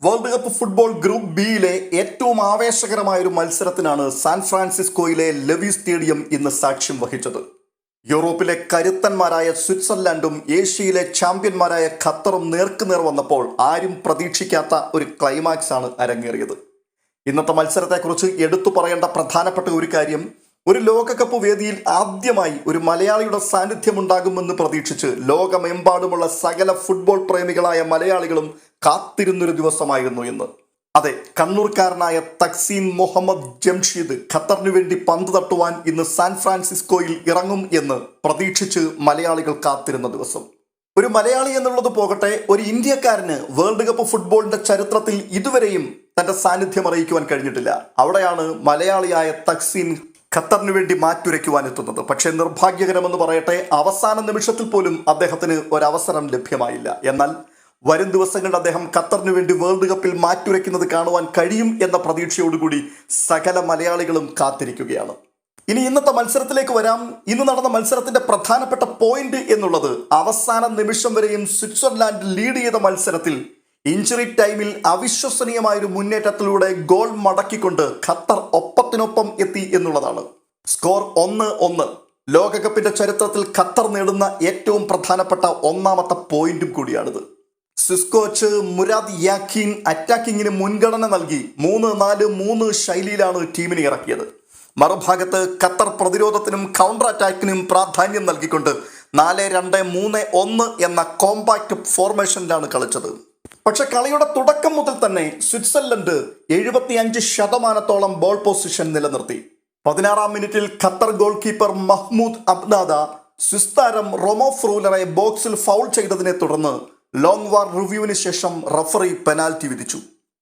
World cup football group ബിയിലെ ഏറ്റവും ആവേശകരമായ ഒരു മത്സരത്തിനാണ് സാൻ ഫ്രാൻസിസ്കോയിലെ ലെവി സ്റ്റേഡിയം ഇന്ന് സാക്ഷ്യം വഹിച്ചത്. യൂറോപ്പിലെ കരുത്തന്മാരായ സ്വിറ്റ്സർലാൻഡും ഏഷ്യയിലെ ചാമ്പ്യന്മാരായ ഖത്തറും നേർക്കുനേർ വന്നപ്പോൾ ആരും പ്രതീക്ഷിക്കാത്ത ഒരു ക്ലൈമാക്സ് ആണ് അരങ്ങേറിയത്. ഇന്നത്തെ മത്സരത്തെക്കുറിച്ച് എടുത്തു പറയേണ്ട പ്രധാനപ്പെട്ട ഒരു കാര്യം, ഒരു ലോകകപ്പ് വേദിയിൽ ആദ്യമായി ഒരു മലയാളിയുടെ സാന്നിധ്യമുണ്ടാകുമെന്ന് പ്രതീക്ഷിച്ച് ലോകമെമ്പാടുമുള്ള സകല ഫുട്ബോൾ പ്രേമികളായ മലയാളികളും കാത്തിരുന്നൊരു ദിവസമായിരുന്നു ഇന്ന്. അതെ, കണ്ണൂർക്കാരനായ തക്സീൻ മുഹമ്മദ് ജംഷീദ് ഖത്തറിനു വേണ്ടി പന്ത് തട്ടുവാൻ ഇന്ന് സാൻ ഫ്രാൻസിസ്കോയിൽ ഇറങ്ങും എന്ന് പ്രതീക്ഷിച്ച് മലയാളികൾ കാത്തിരുന്ന ദിവസം. ഒരു മലയാളി എന്നുള്ളത് പോകട്ടെ, ഒരു ഇന്ത്യക്കാരന് വേൾഡ് കപ്പ് ഫുട്ബോളിന്റെ ചരിത്രത്തിൽ ഇതുവരെയും തന്റെ സാന്നിധ്യം അറിയിക്കുവാൻ കഴിഞ്ഞിട്ടില്ല. അവിടെയാണ് മലയാളിയായ തക്സീൻ ഖത്തറിനു വേണ്ടി മാറ്റുരയ്ക്കുവാൻ എത്തുന്നത്. പക്ഷേ നിർഭാഗ്യകരമെന്ന് പറയട്ടെ, അവസാന നിമിഷത്തിൽ പോലും അദ്ദേഹത്തിന് ഒരവസരം ലഭ്യമായില്ല. എന്നാൽ വരും ദിവസങ്ങളിൽ അദ്ദേഹം ഖത്തറിനു വേണ്ടി വേൾഡ് കപ്പിൽ മാറ്റുരയ്ക്കുന്നത് കാണുവാൻ കഴിയും എന്ന പ്രതീക്ഷയോടുകൂടി സകല മലയാളികളും കാത്തിരിക്കുകയാണ്. ഇനി ഇന്നത്തെ മത്സരത്തിലേക്ക് വരാം. ഇന്ന് നടന്ന മത്സരത്തിന്റെ പ്രധാനപ്പെട്ട പോയിന്റ് എന്നുള്ളത്, അവസാന നിമിഷം വരെയും സ്വിറ്റ്സർലാൻഡ് ലീഡ് ചെയ്ത മത്സരത്തിൽ ഇഞ്ചുറി ടൈമിൽ അവിശ്വസനീയമായൊരു മുന്നേറ്റത്തിലൂടെ ഗോൾ മടക്കിക്കൊണ്ട് ഖത്തർ ഒപ്പത്തിനൊപ്പം എത്തി എന്നുള്ളതാണ്. സ്കോർ 1-1. ലോകകപ്പിന്റെ ചരിത്രത്തിൽ ഖത്തർ നേടുന്ന ഏറ്റവും പ്രധാനപ്പെട്ട ഒന്നാമത്തെ പോയിന്റും കൂടിയാണിത്. സ്വിസ് കോച്ച് മുരാദ് യാഖീൻ അറ്റാക്കിങ്ങിന് മുൻഗണന നൽകി 3-4-3 ശൈലിയിലാണ് ടീമിനെ ഇറക്കിയത്. മറുഭാഗത്ത് ഖത്തർ പ്രതിരോധത്തിനും കൗണ്ടർ അറ്റാക്കിനും പ്രാധാന്യം നൽകിക്കൊണ്ട് 4-2-3-1 എന്ന കോമ്പാക്ട് ഫോർമേഷനിലാണ് കളിച്ചത്. പക്ഷെ കളിയുടെ തുടക്കം മുതൽ തന്നെ സ്വിറ്റ്സർലൻഡ് 75% ബോൾ പൊസിഷൻ നിലനിർത്തി. 16-ാം മിനിറ്റിൽ Qatar goal keeper Mahmoud Abnada Swiss താരം റൊമോ ഫ്രൂലറെ ബോക്സിൽ ഫൗൾ ചെയ്തതിനെ തുടർന്ന് ലോങ് വാർ റിവ്യൂവിന് ശേഷം റഫറി പെനാൽറ്റി വിധിച്ചു.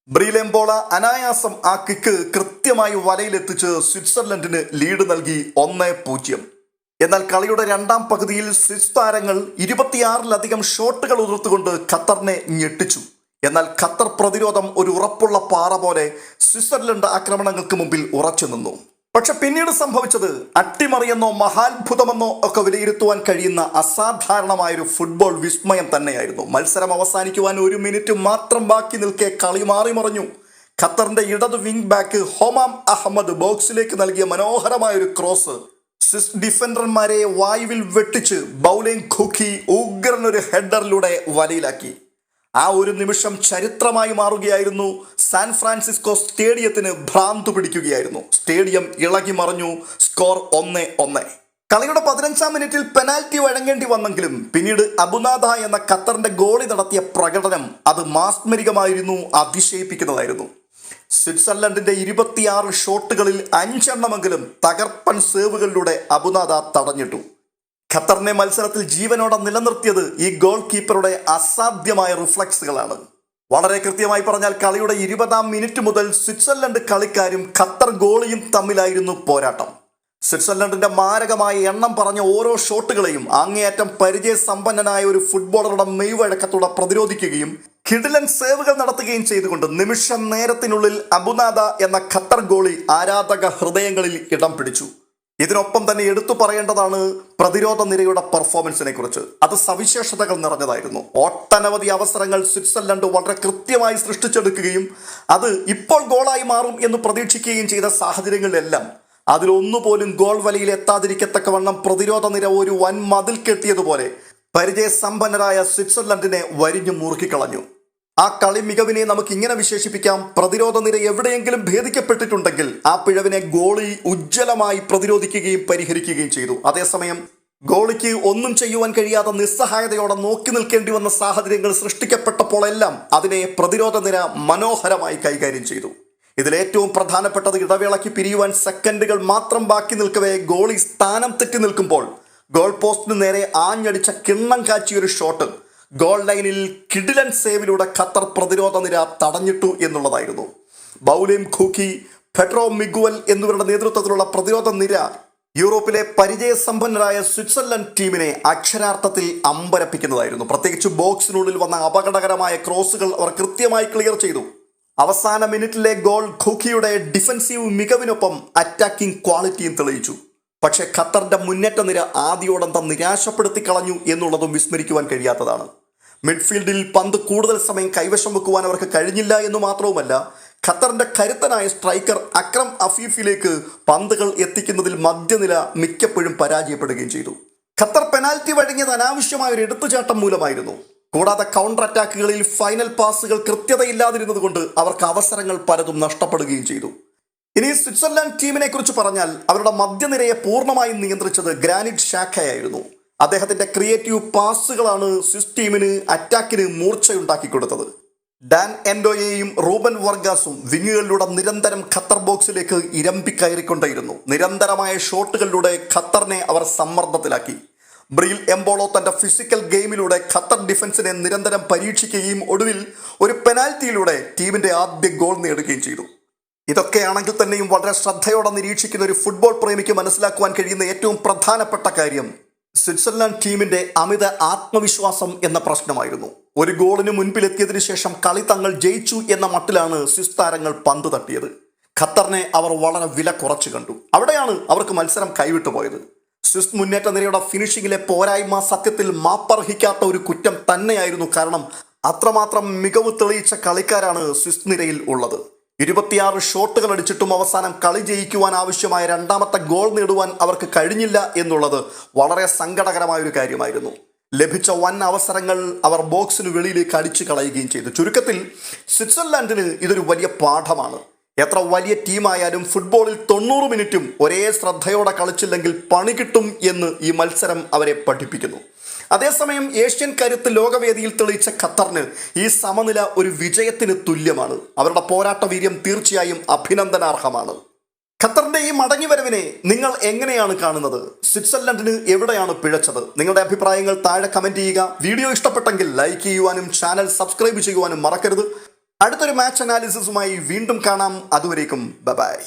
ബ്രീലെംബോള അനായാസം ആ കിക്ക് കൃത്യമായി വലയിലെത്തിച്ച് സ്വിറ്റ്സർലൻഡിന് ലീഡ് നൽകി 1-0. എന്നാൽ കളിയുടെ രണ്ടാം പകുതിയിൽ സ്വിസ് താരങ്ങൾ 26-ലധികം ഷോട്ടുകൾ ഉതിർത്തുകൊണ്ട് ഖത്തറിനെ ഞെട്ടിച്ചു. എന്നാൽ ഖത്തർ പ്രതിരോധം ഒരു ഉറപ്പുള്ള പാറ പോലെ സ്വിറ്റ്സർലൻഡ് ആക്രമണങ്ങൾക്ക് മുമ്പിൽ ഉറച്ചു നിന്നു. പക്ഷെ പിന്നീട് സംഭവിച്ചത് അട്ടിമറിയെന്നോ മഹാത്ഭുതമെന്നോ ഒക്കെ വിലയിരുത്തുവാൻ കഴിയുന്ന അസാധാരണമായൊരു ഫുട്ബോൾ വിസ്മയം തന്നെയായിരുന്നു. മത്സരം അവസാനിക്കുവാൻ 1 മിനിറ്റ് മാത്രം ബാക്കി നിൽക്കെ കളി മാറിമറിഞ്ഞു. ഖത്തറിന്റെ ഇടത് വിംഗ് ബാക്ക് ഹൊമാം അഹമ്മദ് ബോക്സിലേക്ക് നൽകിയ മനോഹരമായൊരു ക്രോസ് സ്വിസ് ഡിഫൻഡർമാരെ വായുവിൽ വെട്ടിച്ച് ബൗലിംഗ് ഖുക്കി ഉഗ്രനൊരു ഹെഡറിലൂടെ വലയിലാക്കി. ആ ഒരു നിമിഷം ചരിത്രമായി മാറുകയായിരുന്നു. സാൻ ഫ്രാൻസിസ്കോ സ്റ്റേഡിയത്തിന് ഭ്രാന്തു പിടിക്കുകയായിരുന്നു. സ്റ്റേഡിയം ഇളകി മറിഞ്ഞു. സ്കോർ 1-1. കളിയുടെ 15-ാം മിനിറ്റിൽ പെനാൽറ്റി വഴങ്ങേണ്ടി വന്നെങ്കിലും പിന്നീട് അബുനാദ എന്ന ഖത്തറിന്റെ ഗോളി നടത്തിയ പ്രകടനം അത് മാസ്മരികമായിരുന്നു, അതിശയിപ്പിക്കുന്നതായിരുന്നു. സ്വിറ്റ്സർലൻഡിന്റെ 26 ഷോട്ടുകളിൽ 5 എണ്ണമെങ്കിലും തകർപ്പൻ സേവുകളിലൂടെ അബുനാദ തടഞ്ഞിട്ടു. ഖത്തറിനെ മത്സരത്തിൽ ജീവനോടെ നിലനിർത്തിയത് ഈ ഗോൾ കീപ്പറുടെ അസാധ്യമായ റിഫ്ലക്സുകളാണ്. വളരെ കൃത്യമായി പറഞ്ഞാൽ കളിയുടെ 20-ാം മിനിറ്റ് മുതൽ സ്വിറ്റ്സർലൻഡ് കളിക്കാരും ഖത്തർ ഗോളിയും തമ്മിലായിരുന്നു പോരാട്ടം. സ്വിറ്റ്സർലൻഡിന്റെ മാരകമായ എണ്ണം പറഞ്ഞ ഓരോ ഷോട്ടുകളെയും അങ്ങേയറ്റം പരിചയസമ്പന്നനായ ഒരു ഫുട്ബോളറുടെ മെയ്വഴക്കത്തോടെ പ്രതിരോധിക്കുകയും കിടിലൻ സേവുകൾ നടത്തുകയും ചെയ്തുകൊണ്ട് നിമിഷ നേരത്തിനുള്ളിൽ അബുനാദ എന്ന ഖത്തർ ഗോളി ആരാധക ഹൃദയങ്ങളിൽ ഇടം പിടിച്ചു. ഇതിനൊപ്പം തന്നെ എടുത്തു പറയേണ്ടതാണ് പ്രതിരോധ നിരയുടെ പെർഫോമൻസിനെ കുറിച്ച്. അത് സവിശേഷതകൾ നിറഞ്ഞതായിരുന്നു. ഒട്ടനവധി അവസരങ്ങൾ സ്വിറ്റ്സർലൻഡ് വളരെ കൃത്യമായി സൃഷ്ടിച്ചെടുക്കുകയും അത് ഇപ്പോൾ ഗോളായി മാറും എന്ന് പ്രതീക്ഷിക്കുകയും ചെയ്ത സാഹചര്യങ്ങളിലെല്ലാം അതിലൊന്നുപോലും ഗോൾ വലയിൽ എത്താതിരിക്കത്തക്കവണ്ണം പ്രതിരോധ നിര ഒരു വൻ മതിൽ കെട്ടിയതുപോലെ പരിചയസമ്പന്നരായ സ്വിറ്റ്സർലൻഡിനെ വരിഞ്ഞു മുറുക്കിക്കളഞ്ഞു. ആ കളി മികവിനെ നമുക്ക് ഇങ്ങനെ വിശേഷിപ്പിക്കാം: പ്രതിരോധ നിര എവിടെയെങ്കിലും ഭേദിക്കപ്പെട്ടിട്ടുണ്ടെങ്കിൽ ആ പിഴവിനെ ഗോളി ഉജ്ജ്വലമായി പ്രതിരോധിക്കുകയും പരിഹരിക്കുകയും ചെയ്തു. അതേസമയം ഗോളിക്ക് ഒന്നും ചെയ്യുവാൻ കഴിയാതെ നിസ്സഹായതയോടെ നോക്കി നിൽക്കേണ്ടി വന്ന സാഹചര്യങ്ങൾ സൃഷ്ടിക്കപ്പെട്ടപ്പോഴെല്ലാം അതിനെ പ്രതിരോധ നിര മനോഹരമായി കൈകാര്യം ചെയ്തു. ഇതിലേറ്റവും പ്രധാനപ്പെട്ടത്, ഇടവേളയ്ക്ക് പിരിയുവാൻ സെക്കൻഡുകൾ മാത്രം ബാക്കി നിൽക്കവേ ഗോളി സ്ഥാനം തെറ്റി നിൽക്കുമ്പോൾ ഗോൾ പോസ്റ്റിന് നേരെ ആഞ്ഞടിച്ച കിണ്ണം കാച്ചിയൊരു ഷോട്ട് ഗോൾ ലൈനിൽ കിടിലൻ സേവിലൂടെ ഖത്തർ പ്രതിരോധ നിര തടഞ്ഞിട്ടു എന്നുള്ളതായിരുന്നു. ബൗലിംഗ് ഖൂക്കി, ഫെഡ്രോ മിഗുവൽ എന്നിവരുടെ നേതൃത്വത്തിലുള്ള പ്രതിരോധ നിര യൂറോപ്പിലെ പരിചയസമ്പന്നരായ സ്വിറ്റ്സർലൻഡ് ടീമിനെ അക്ഷരാർത്ഥത്തിൽ അമ്പരപ്പിക്കുന്നതായിരുന്നു. പ്രത്യേകിച്ച് ബോക്സിനുള്ളിൽ വന്ന അപകടകരമായ ക്രോസുകൾ അവർ കൃത്യമായി ക്ലിയർ ചെയ്തു. അവസാന മിനിറ്റിലെ ഗോൾ ഖൂക്കിയുടെ ഡിഫൻസീവ് മികവിനൊപ്പം അറ്റാക്കിംഗ് ക്വാളിറ്റിയും തെളിയിച്ചു. പക്ഷേ ഖത്തറിന്റെ മുന്നേറ്റ നിര ആദ്യോടന്തം നിരാശപ്പെടുത്തി കളഞ്ഞു എന്നുള്ളതും വിസ്മരിക്കുവാൻ കഴിയാത്തതാണ്. മിഡ്ഫീൽഡിൽ പന്ത് കൂടുതൽ സമയം കൈവശം വെക്കുവാൻ അവർക്ക് കഴിഞ്ഞില്ല എന്ന് മാത്രവുമല്ല, ഖത്തറിന്റെ കരുത്തനായ സ്ട്രൈക്കർ അക്രം അഫീഫിലേക്ക് പന്തുകൾ എത്തിക്കുന്നതിൽ മധ്യനില മിക്കപ്പോഴും പരാജയപ്പെടുകയും ചെയ്തു. ഖത്തർ പെനാൽറ്റി വഴങ്ങിയത് അനാവശ്യമായ ഒരു എടുത്തുചാട്ടം മൂലമായിരുന്നു. കൂടാതെ കൗണ്ടർ അറ്റാക്കുകളിൽ ഫൈനൽ പാസുകൾ കൃത്യതയില്ലാതിരുന്നത് കൊണ്ട് അവർക്ക് അവസരങ്ങൾ പലതും നഷ്ടപ്പെടുകയും ചെയ്തു. ഇനി സ്വിറ്റ്സർലാൻഡ് ടീമിനെ കുറിച്ച് പറഞ്ഞാൽ അവരുടെ മധ്യനിരയെ പൂർണ്ണമായും നിയന്ത്രിച്ചത് ഗ്രാനിറ്റ് ഷാക്കയായിരുന്നു. അദ്ദേഹത്തിന്റെ ക്രിയേറ്റീവ് പാസുകളാണ് സ്വിസ് ടീമിന് അറ്റാക്കിന് മൂർച്ചയുണ്ടാക്കി കൊടുത്തത്. ഡാൻ എൻഡോയെയും റൂബൻ വർഗാസും വിങ്ങുകളിലൂടെ നിരന്തരം ഖത്തർ ബോക്സിലേക്ക് ഇരമ്പിക്കയറിക്കൊണ്ടേയിരുന്നു. നിരന്തരമായ ഷോട്ടുകളിലൂടെ ഖത്തറിനെ അവർ സമ്മർദ്ദത്തിലാക്കി. ബ്രീൽ എംബോളോ തന്റെ ഫിസിക്കൽ ഗെയിമിലൂടെ ഖത്തർ ഡിഫൻസിനെ നിരന്തരം പരീക്ഷിക്കുകയും ഒടുവിൽ ഒരു പെനാൽറ്റിയിലൂടെ ടീമിന്റെ ആദ്യ ഗോൾ നേടുകയും ചെയ്തു. ഇതൊക്കെയാണെങ്കിൽ തന്നെയും വളരെ ശ്രദ്ധയോടെ നിരീക്ഷിക്കുന്ന ഒരു ഫുട്ബോൾ പ്രേമിക്ക് മനസ്സിലാക്കുവാൻ കഴിയുന്ന ഏറ്റവും പ്രധാനപ്പെട്ട കാര്യം സ്വിറ്റ്സർലാൻഡ് ടീമിന്റെ അമിത ആത്മവിശ്വാസം എന്ന പ്രശ്നമായിരുന്നു. ഒരു ഗോളിന് മുൻപിലെത്തിയതിനു ശേഷം കളി തങ്ങൾ ജയിച്ചു എന്ന മട്ടിലാണ് സ്വിസ് താരങ്ങൾ പന്ത് തട്ടിയത്. ഖത്തറിനെ അവർ വളരെ വില കുറച്ച് കണ്ടു. അവിടെയാണ് അവർക്ക് മത്സരം കൈവിട്ടു പോയത്. സ്വിസ് മുന്നേറ്റ നിരയുടെ ഫിനിഷിംഗിലെ പോരായ്മ സത്യത്തിൽ മാപ്പർഹിക്കാത്ത ഒരു കുറ്റം തന്നെയായിരുന്നു. കാരണം അത്രമാത്രം മികവ് തെളിയിച്ച കളിക്കാരാണ് സ്വിസ് നിരയിൽ ഉള്ളത്. 26 ഷോട്ടുകൾ അടിച്ചിട്ടും അവസാനം കളി ജയിക്കുവാൻ ആവശ്യമായ രണ്ടാമത്തെ ഗോൾ നേടുവാൻ അവർക്ക് കഴിഞ്ഞില്ല എന്നുള്ളത് വളരെ സങ്കടകരമായ ഒരു കാര്യമായിരുന്നു. ലഭിച്ച വൻ അവസരങ്ങൾ അവർ ബോക്സിന് വെളിയിലേക്ക് അടിച്ചു കളയുകയും ചെയ്തു. ചുരുക്കത്തിൽ സ്വിറ്റ്സർലാൻഡിന് ഇതൊരു വലിയ പാഠമാണ്. എത്ര വലിയ ടീമായാലും ഫുട്ബോളിൽ 90 മിനിറ്റും ഒരേ ശ്രദ്ധയോടെ കളിച്ചില്ലെങ്കിൽ പണി കിട്ടും എന്ന് ഈ മത്സരം അവരെ പഠിപ്പിക്കുന്നു. അതേസമയം ഏഷ്യൻ കരുത്ത് ലോകവേദിയിൽ തെളിയിച്ച ഖത്തറിന് ഈ സമനില ഒരു വിജയത്തിന് തുല്യമാണ്. അവരുടെ പോരാട്ട വീര്യം തീർച്ചയായും അഭിനന്ദനാർഹമാണ്. ഖത്തറിന്റെ ഈ മടങ്ങിവരവിനെ നിങ്ങൾ എങ്ങനെയാണ് കാണുന്നത്? സ്വിറ്റ്സർലൻഡിന് എവിടെയാണ് പിഴച്ചത്? നിങ്ങളുടെ അഭിപ്രായങ്ങൾ താഴെ കമന്റ് ചെയ്യുക. വീഡിയോ ഇഷ്ടപ്പെട്ടെങ്കിൽ ലൈക്ക് ചെയ്യുവാനും ചാനൽ സബ്സ്ക്രൈബ് ചെയ്യുവാനും മറക്കരുത്. അടുത്തൊരു മാച്ച് അനാലിസിസുമായി വീണ്ടും കാണാം. അതുവരേക്കും ബൈ.